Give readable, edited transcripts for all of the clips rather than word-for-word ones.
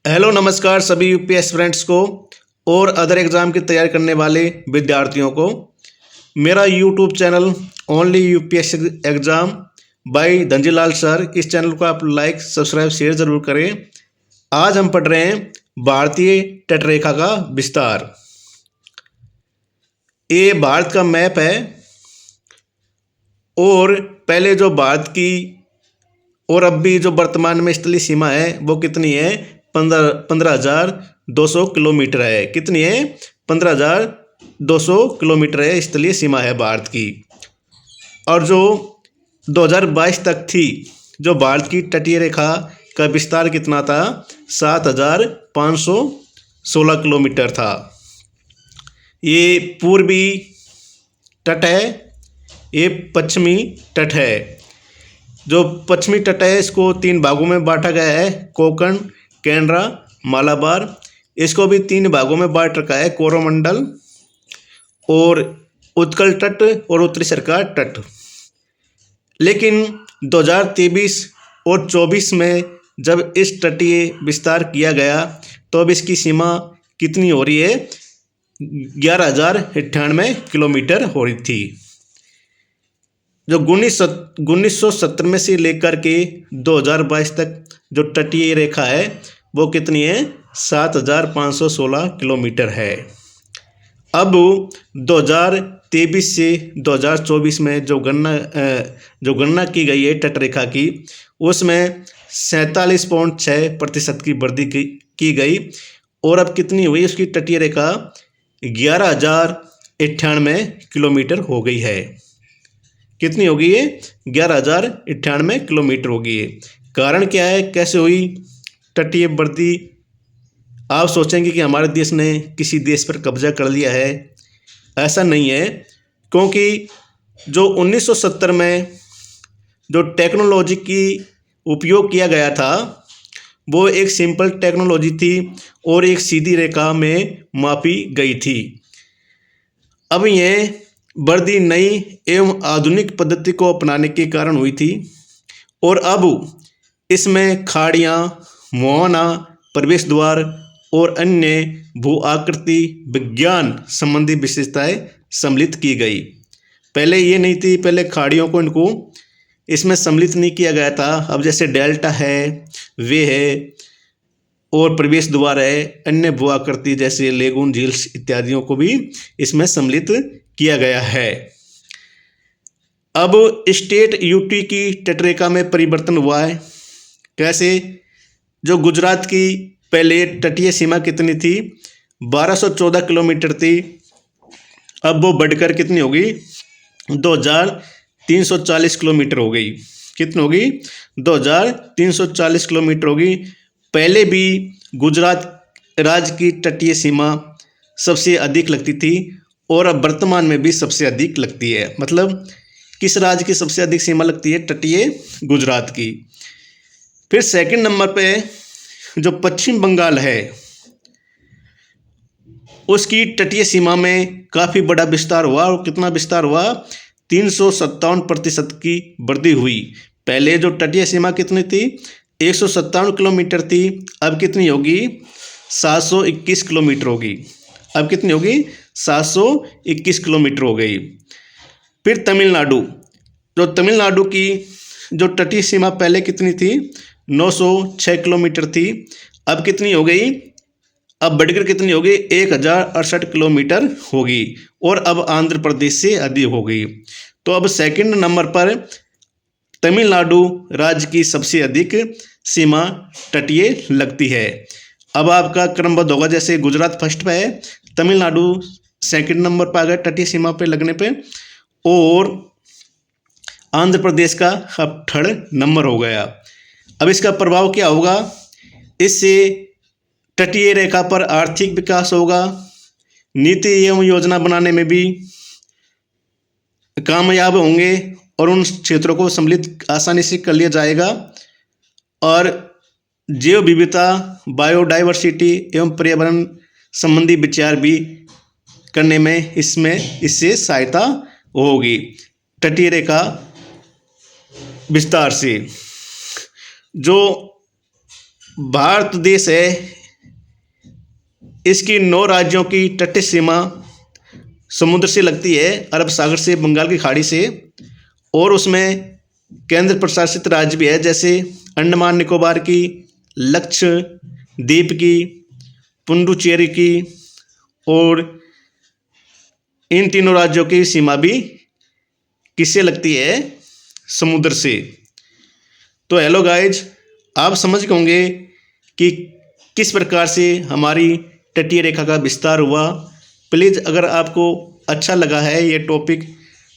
Hello नमस्कार सभी UPS friends को और अदर एग्ज़ाम की तैयारी करने वाले विद्यार्थियों को। मेरा YouTube channel only UPS exam by Dhanjilal sir, इस चैनल को आप लाइक सब्सक्राइब शेयर ज़रूर करें। आज हम पढ़ रहे हैं भारतीय तटरेखा का विस्तार। ये भारत का मैप है और पहले जो भारत की और अब भी जो वर्तमान में स्थलीय सीमा है वो कितनी है? 15,200 किलोमीटर है। कितनी है? 15,200 किलोमीटर है स्थलीय सीमा है भारत की। और जो 2022 तक थी, जो भारत की तटीय रेखा का विस्तार कितना था? 7,516 किलोमीटर था। ये पूर्वी तट है, ये पश्चिमी तट है। जो पश्चिमी तट है इसको 3 भागों में बांटा गया है, कोंकण, केनरा, मालाबार। इसको भी 3 भागों में बांट रखा है, कोरोमंडल और उत्कल तट और उत्तरी सरकार तट। लेकिन 2023 और 24 में जब इस तटीय विस्तार किया गया तो अब इसकी सीमा कितनी हो रही है? 11,098 किलोमीटर हो रही थी। जो 1970 में से लेकर के 2022 तक जो तटीय रेखा है वो कितनी है? 7,516 किलोमीटर है। अब 2023 से 2024 में जो गणना की गई है तटरेखा की, उसमें 47.6% की वृद्धि की गई और अब कितनी हुई उसकी तटीय रेखा? 11,098 किलोमीटर हो गई है। कितनी हो गई है? 11,098 किलोमीटर हो गई है। कारण क्या है, कैसे हुई तटीय वृद्धि? आप सोचेंगे कि हमारे देश ने किसी देश पर कब्जा कर लिया है। ऐसा नहीं है, क्योंकि जो 1970 में जो टेक्नोलॉजी की उपयोग किया गया था वो एक सिंपल टेक्नोलॉजी थी और एक सीधी रेखा में मापी गई थी। अब ये वृद्धि नई एवं आधुनिक पद्धति को अपनाने के कारण हुई थी और अब इसमें खाड़ियाँ, मुहाना, प्रवेश द्वार और अन्य भू आकृति विज्ञान संबंधी विशेषताएं सम्मिलित की गई। पहले ये नहीं थी, पहले खाड़ियों को इनको इसमें सम्मिलित नहीं किया गया था। अब जैसे डेल्टा है, वे है और प्रवेश द्वार है, अन्य भू आकृति जैसे लेगून, झील्स इत्यादियों को भी इसमें सम्मिलित किया गया है। अब स्टेट यूटी की तटरेखा में परिवर्तन हुआ है। कैसे? जो गुजरात की पहले तटीय सीमा कितनी थी? 1214 किलोमीटर थी। अब वो बढ़कर कितनी होगी? 2,340 किलोमीटर हो गई। कितनी होगी? 2,340 किलोमीटर होगी। पहले भी गुजरात राज्य की तटीय सीमा सबसे अधिक लगती थी और अब वर्तमान में भी सबसे अधिक लगती है। मतलब किस राज्य की सबसे अधिक सीमा लगती है? तटीय गुजरात की। फिर सेकंड नंबर पे जो पश्चिम बंगाल है उसकी तटीय सीमा में काफ़ी बड़ा विस्तार हुआ। और कितना विस्तार हुआ? 357% की वृद्धि हुई। पहले जो तटीय सीमा कितनी थी? 157 किलोमीटर थी। अब कितनी होगी? 721 किलोमीटर होगी। अब कितनी होगी? 721 किलोमीटर हो गई। फिर तमिलनाडु, जो तमिलनाडु की जो तटीय सीमा पहले कितनी थी? 906 किलोमीटर थी। अब कितनी हो गई? अब बढ़कर कितनी होगी? 1,068 किलोमीटर होगी और अब आंध्र प्रदेश से अधिक हो गई। तो अब सेकंड नंबर पर तमिलनाडु राज्य की सबसे अधिक सीमा तटीय लगती है। अब आपका क्रमबद्ध होगा, जैसे गुजरात फर्स्ट पे है, तमिलनाडु सेकंड नंबर पर आ गया तटीय सीमा पे लगने पे और आंध्र प्रदेश का अब थर्ड नंबर हो गया। अब इसका प्रभाव क्या होगा? इससे तटीय रेखा पर आर्थिक विकास होगा, नीति एवं योजना बनाने में भी कामयाब होंगे और उन क्षेत्रों को सम्मिलित आसानी से कर लिया जाएगा और जैव विविधता, बायोडाइवर्सिटी एवं पर्यावरण संबंधी विचार भी करने में इससे सहायता होगी तटीय रेखा विस्तार से। जो भारत देश है, इसकी 9 राज्यों की तटीय सीमा समुद्र से लगती है, अरब सागर से, बंगाल की खाड़ी से, और उसमें केंद्र प्रशासित राज्य भी है, जैसे अंडमान निकोबार की, लक्षद्वीप की, पुडुचेरी की, और इन तीनों राज्यों की सीमा भी किससे लगती है? समुद्र से। तो हेलो गाइज, आप समझ गए होंगे कि किस प्रकार से हमारी तटीय रेखा का विस्तार हुआ। प्लीज़ अगर आपको अच्छा लगा है ये टॉपिक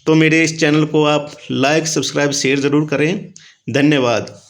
तो मेरे इस चैनल को आप लाइक, सब्सक्राइब, शेयर ज़रूर करें। धन्यवाद।